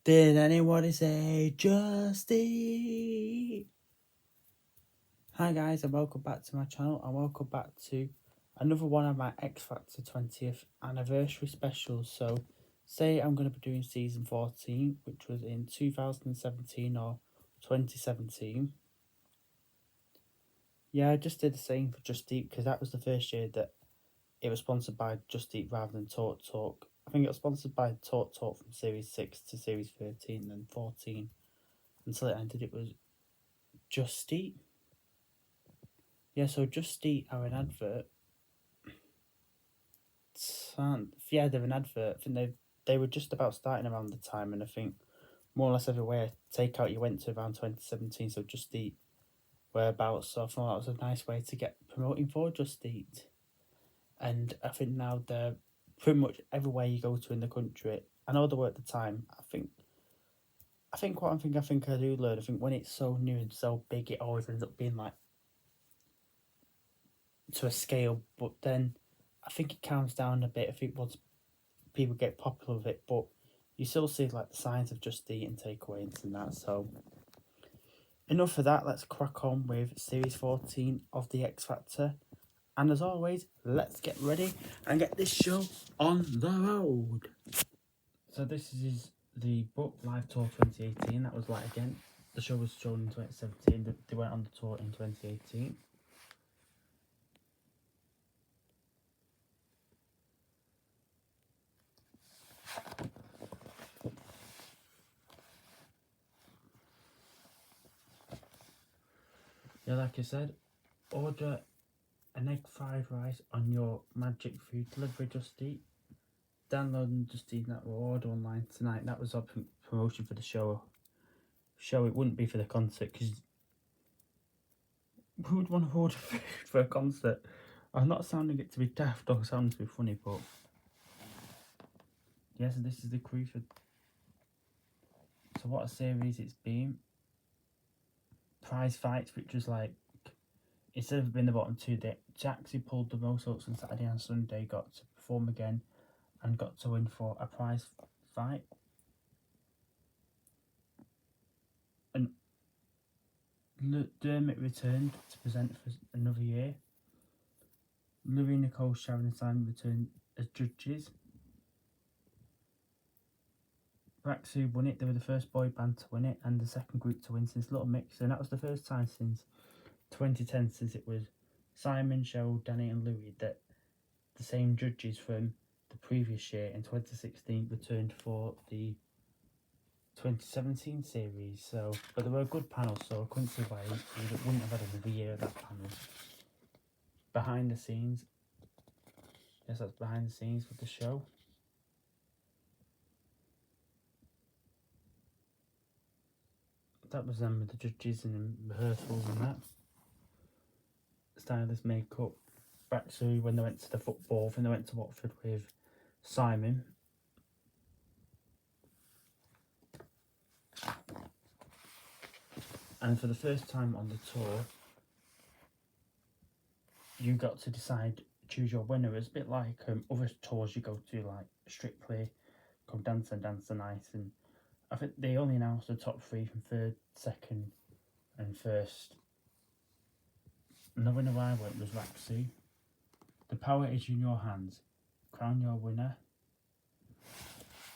Did anybody say Justy? Hi guys and welcome back to my channel and welcome back to another one of my X Factor 20th anniversary specials. So say I'm going to be doing season 14, which was in 2017 or 2017. Yeah, I just did the same for Just Eat because that was the first year that it was sponsored by Just Eat rather than Talk Talk. I think it was sponsored by Talk Talk from series 6 to series 13 and then 14 until it ended. It was Just Eat. Yeah, so Just Eat are an advert. Yeah, they're an advert. I think they were just about starting around the time, and I think more or less everywhere takeout you went to around 2017. So Just Eat whereabouts. So I thought that was a nice way to get promoting for Just Eat. And I think now they're pretty much everywhere you go to in the country. I know they were at the time. I think I do learn. I think when it's so new and so big, it always ends up being like to a scale. But then I think it calms down a bit. I think once people get popular with it, but you still see like the signs of Just Eat and takeaways and that. So enough of that. Let's crack on with series 14 of the X Factor. And as always, let's get ready and get this show on the road. So this is the book Live Tour 2018. That was like again, the show was shown in 2017. They went on the tour in 2018. Yeah, like I said, order an egg fried rice on your Magic Food Delivery Just Eat. Download and Just Eat that. We'll order online tonight. That was our promotion for the show. It wouldn't be for the concert because who would want to order food for a concert? I'm not sounding it to be daft or sounding to be funny, but yes, this is the crew for. So what a series it's been. Prize fights, which was like instead of being the bottom two, Jax, who pulled the most votes on Saturday and Sunday, got to perform again and got to win for a prize fight. And Dermot returned to present for another year. Louis, Nicole, Sharon and Simon returned as judges. Raksu won it. They were the first boy band to win it and the second group to win since Little Mix. And that was the first time since 2010 since it was Simon, Cheryl, Danny and Louis that the same judges from the previous year in 2016 returned for the 2017 series. So, but there were good panels, so I couldn't see why you wouldn't have had another year of that panel. Behind the scenes. Yes, that's behind the scenes with the show. That was them with the judges and rehearsals and that. Stylist makeup. Back to when they went to the football, when they went to Watford with Simon. And for the first time on the tour, you got to choose your winner. It's a bit like other tours you go to, like Strictly, Come Dance and Dance the Night, and I think they only announced the top three from third, second, and first. And the winner I went was Raksu. The power is in your hands. Crown your winner.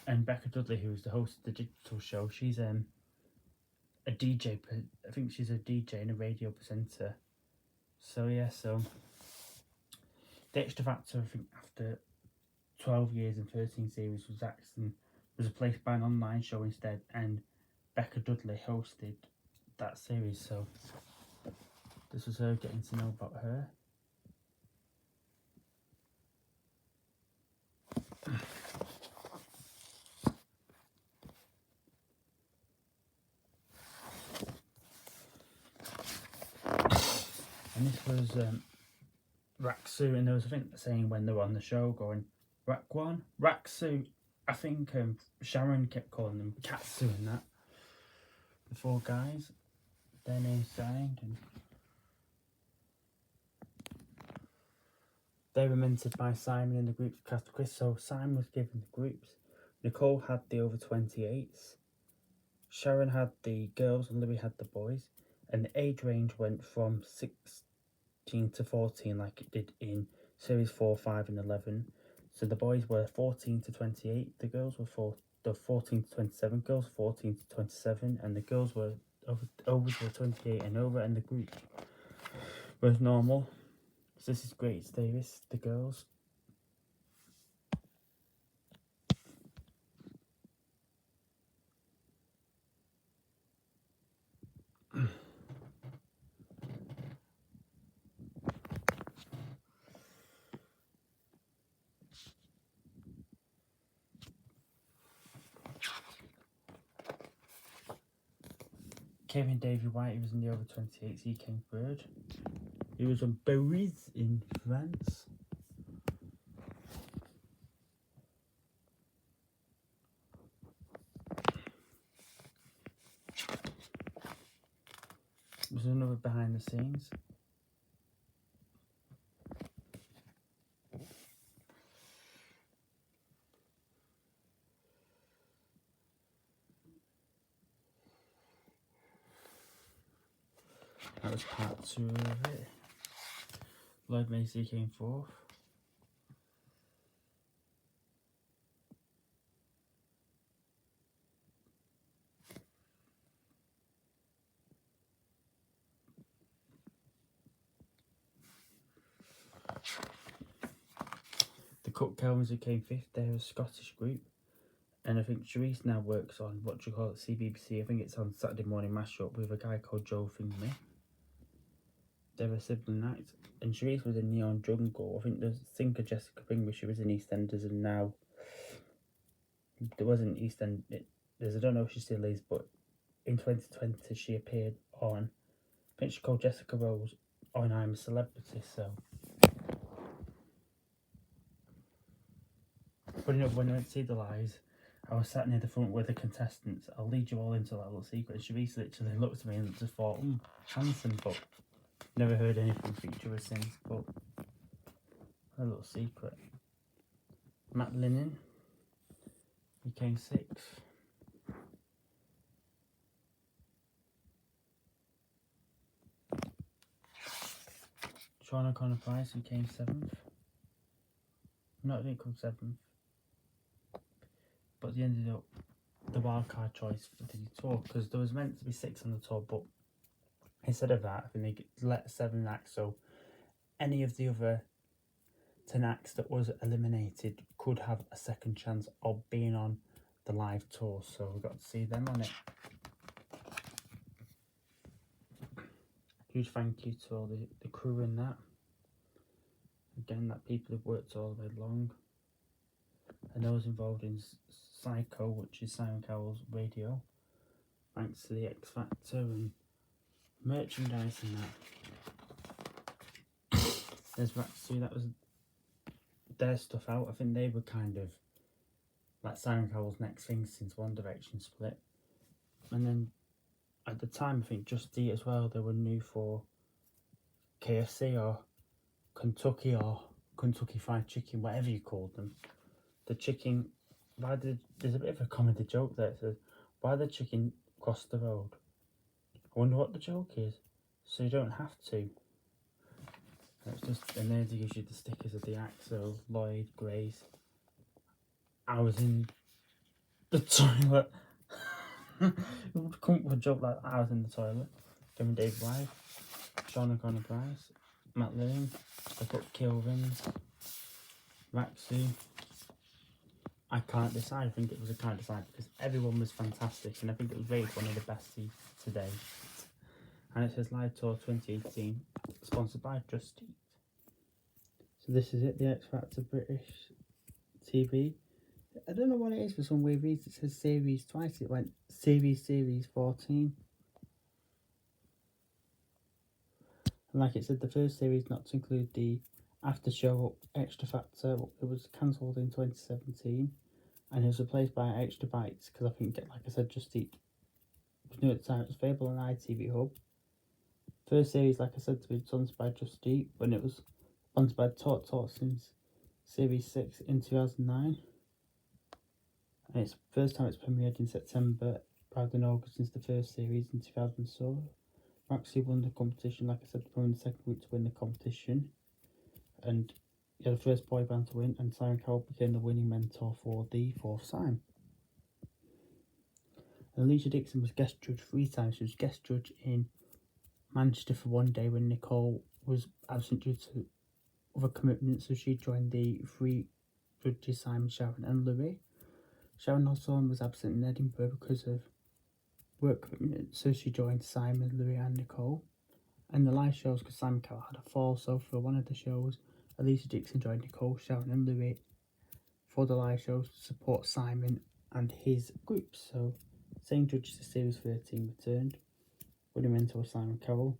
And Becca Dudley, who is the host of the digital show, she's a DJ. I think she's a DJ and a radio presenter. So yeah, so the Extra Factor, I think after 12 years and 13 series was replaced by an online show instead, and Becca Dudley hosted that series. So this was her getting to know about her. And this was Raksu, and there was, I think, saying when they were on the show, going Rakwan, Raksu. I think Sharon kept calling them Katsu and that. The four guys, their names signed, and they were mentored by Simon in the groups of Chris. So Simon was given the groups. Nicole had the over 28s. Sharon had the girls and Louis had the boys, and the age range went from 16 to 14 like it did in series 4, 5 and 11. So the boys were 14 to 28, the girls were 14 to 27, girls 14 to 27, and the girls were over to 28 and over, and the group was normal. So this is Grace Davis, the girls. Kevin Davy White, he was in the over 28s, he came third. He was on Paris in France. There's another behind the scenes. That was part 2 of it. Lloyd Macy came fourth. The Cook Kelvins who came fifth, they're a Scottish group. And I think Charisse now works on, what do you call it, CBBC. I think it's on Saturday Morning Mashup with a guy called Joe Fingley. They're a sibling act. And Charisse was in Neon Jungle. I think the singer Jessica Bingley, she was in EastEnders, and now there wasn't EastEnders. I don't know if she still is, but in 2020 she appeared on, I think she's called Jessica Rose on I'm a Celebrity. So when I went to see the lives, I was sat near the front with the contestants. I'll lead you all into that little secret. Charisse literally looked at me and just thought, handsome, but never heard anything feature her since. But a little secret. Matt Linen, he came sixth. Sean O'Connor Price, who came seventh. No, it didn't come seventh. But they ended up the wildcard choice for the tour, because there was meant to be 6 on the tour, but instead of that, I think they let 7 acts, so any of the other 10 acts that was eliminated could have a second chance of being on the live tour, so we got to see them on it. Huge thank you to all the crew in that. Again, that people have worked all the way along. And those involved in Psycho, which is Simon Cowell's radio. Thanks to the X Factor and merchandise and that. There's Ratsu, that was their stuff out. I think they were kind of like Simon Cowell's next thing since One Direction split. And then at the time, I think Just Eat as well, they were new for KFC or Kentucky Fried Chicken, whatever you called them. The chicken, there's a bit of a comedy joke there. It says, why the chicken cross the road? I wonder what the joke is. So you don't have to. It's just, and then they gives you the stickers of the act. So Lloyd, Grace. I was in the toilet. It would come up with a joke like that. I was in the toilet. Kevin Davy White, Sean O'Connor Price, Matt Lane, the Cook Kelvins, Ratsu. I can't decide. I think it was a can't decide because everyone was fantastic, and I think it was rated one of the best today. And it says Live Tour 2018, sponsored by Just Eat. So this is it, the X Factor British TV. I don't know what it is for some weird reason. It says series twice. It went series 14. And like it said, the first series, not to include the after show Extra Factor, it was cancelled in 2017. And it was replaced by Extra Bites, because I think, like I said, Just Eat was new at the time. It was available on ITV Hub. First series, like I said, to be sponsored by Just Eat, when it was sponsored by Talk since Series 6 in 2009. And it's the first time it's premiered in September rather than August since the first series in 2000. So Maxi won the competition, like I said, from the second week to win the competition. And yeah, the first boy band to win, and Simon Cowell became the winning mentor for the fourth time. And Alicia Dixon was guest judge 3 times. She was guest judge in Manchester for one day when Nicole was absent due to other commitments, so she joined the 3 judges Simon, Sharon and Louis. Sharon Osborne was absent in Edinburgh because of work commitments, so she joined Simon, Louis and Nicole. And the live shows, because Simon Cowell had a fall, so for one of the shows, Alicia Dixon joined Nicole, Sharon and Louis for the live shows to support Simon and his group. So same judges as Series 13 returned, winning mentor Simon Cowell.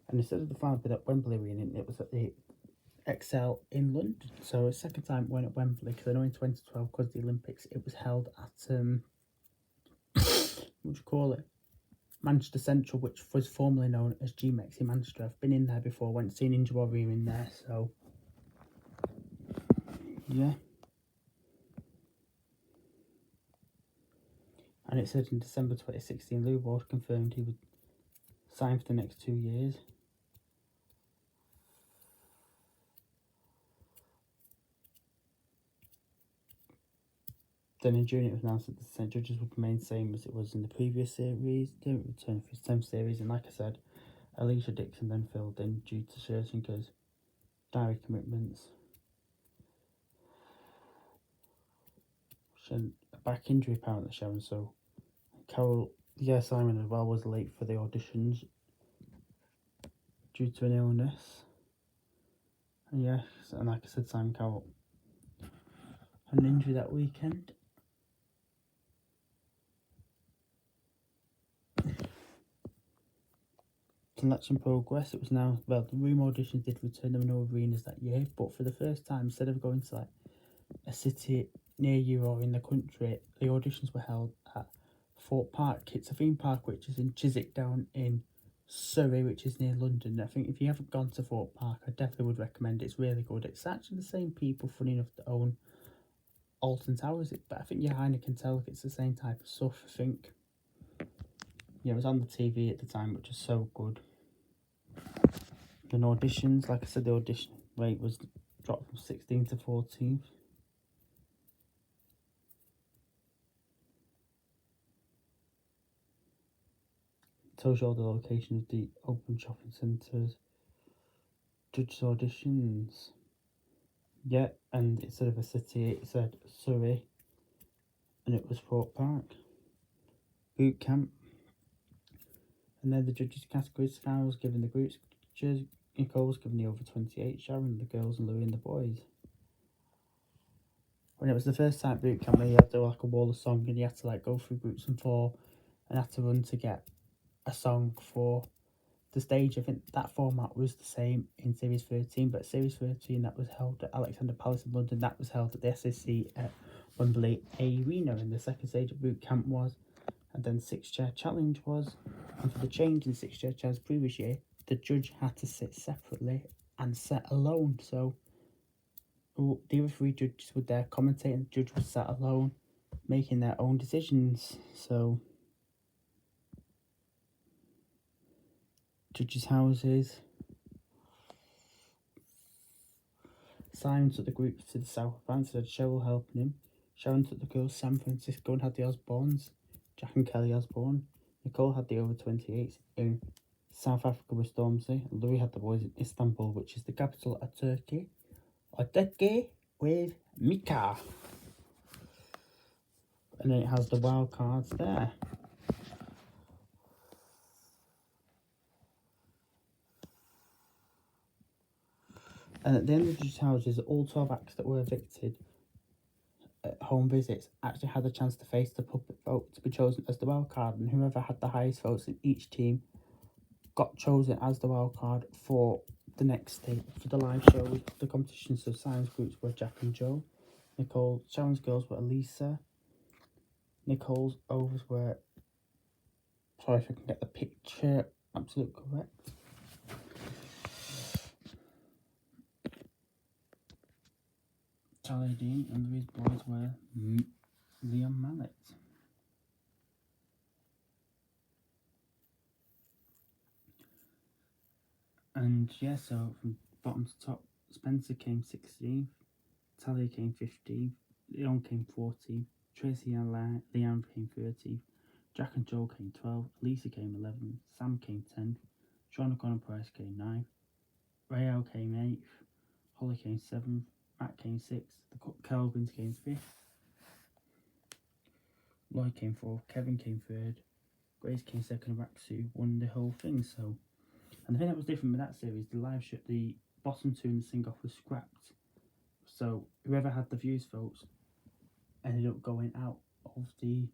And instead of the final bid at Wembley Arena, it was at the Excel in London. So a second time it went at Wembley, because I know in 2012, because of the Olympics, it was held at what do you call it, Manchester Central, which was formerly known as GMEX in Manchester. I've been in there before, went to see Ninja Warrior in there, so yeah. And it said in December 2016, Lou Walsh confirmed he would sign for the next 2 years. Then in June it was announced that the St. Judges would remain the same as it was in the previous series. Didn't return for his 10th series, and like I said, Alicia Dixon then filled in due to Scherzinger's diary commitments. She had a back injury apparently, Sharon, so Carol, Simon as well was late for the auditions due to an illness. And yes, and like I said, Simon Cowell had an injury that weekend. Selection progress. It was now, well, the room auditions did return. There were no arenas that year, but for the first time, instead of going to like a city near you or in the country, the auditions were held at Fort Park. It's a theme park which is in Chiswick down in Surrey, which is near London. I think if you haven't gone to Fort Park, I definitely would recommend it. It's really good. It's actually the same people, funny enough, that own Alton Towers, but I think Heineken tell if it's the same type of stuff. I think, yeah, it was on the TV at the time, which is so good. And auditions, like I said, the audition rate was dropped from 16 to 14th. Tells you all the location of the open shopping centres. Judges auditions. Yeah, and instead of a city, it said Surrey, and it was Fort Park. Boot camp. And then the judges' categories. Sky was given the groups. Nicole was given the over 28. Sharon, the girls, and Louis and the boys. When it was the first time boot camp, you had to like a wall of song, and you had to like go through groups and 4, and had to run to get a song for the stage. I think that format was the same in Series 13, but Series 13 that was held at Alexandra Palace in London, that was held at the SSC at Wembley Arena, and the second stage of boot camp was, and then 6-chair challenge was. And for the change in 6-chair chairs previous year, the judge had to sit separately and sit alone. So the other 3 judges were there commentating, the judge was sat alone making their own decisions. So judges' houses. Simon took the group to the south of France, had Cheryl helping him. Sharon took the girls to San Francisco and had the Osbournes, Jack and Kelly Osbourne. Nicole had the over 28s in South Africa with Stormzy. And Louis had the boys in Istanbul, which is the capital of Turkey, or Turkey, with Mika. And then it has the wild cards there. And at the end of the judges' houses, all 12 acts that were evicted at home visits actually had a chance to face the public vote to be chosen as the wild card, and whoever had the highest votes in each team got chosen as the wild card for the next day for the live show. The competition. So Simon's groups were Jack and Joe. Sharon's girls were Elisa. Nicole's overs were, sorry if I can get the picture absolutely correct, Charlie Dean, and Louis' boys were Liam Mallet. And yeah, so from bottom to top, Spencer came 16th, Talia came 15th, Leon came 14th, Tracy and Leanne came 13th, Jack and Joel came 12th, Lisa came 11th, Sam came 10th, Sean O'Connor Price came 9th, Rael came 8th, Holly came 7th, Matt came 6th, the Kelvins came 5th, Lloyd came 4th, Kevin came 3rd, Grace came 2nd, Raksu won the whole thing. So, and the thing that was different with that series, the live show, the bottom two in the sing off was scrapped. So whoever had the views votes ended up going out of the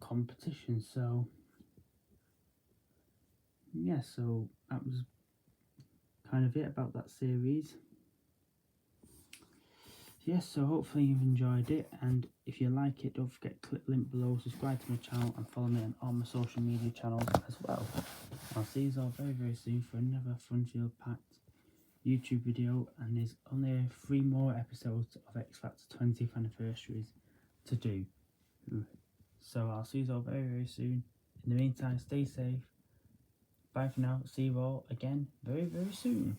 competition. So yeah, so that was kind of it about that series. Yes, so hopefully you've enjoyed it, and if you like it, don't forget to click the link below, subscribe to my channel and follow me on all my social media channels as well. I'll see you all very very soon for another Fun-Filled Packed YouTube video, and there's only 3 more episodes of X Factor 20th anniversaries to do. So I'll see you all very very soon. In the meantime, stay safe. Bye for now. See you all again very very soon.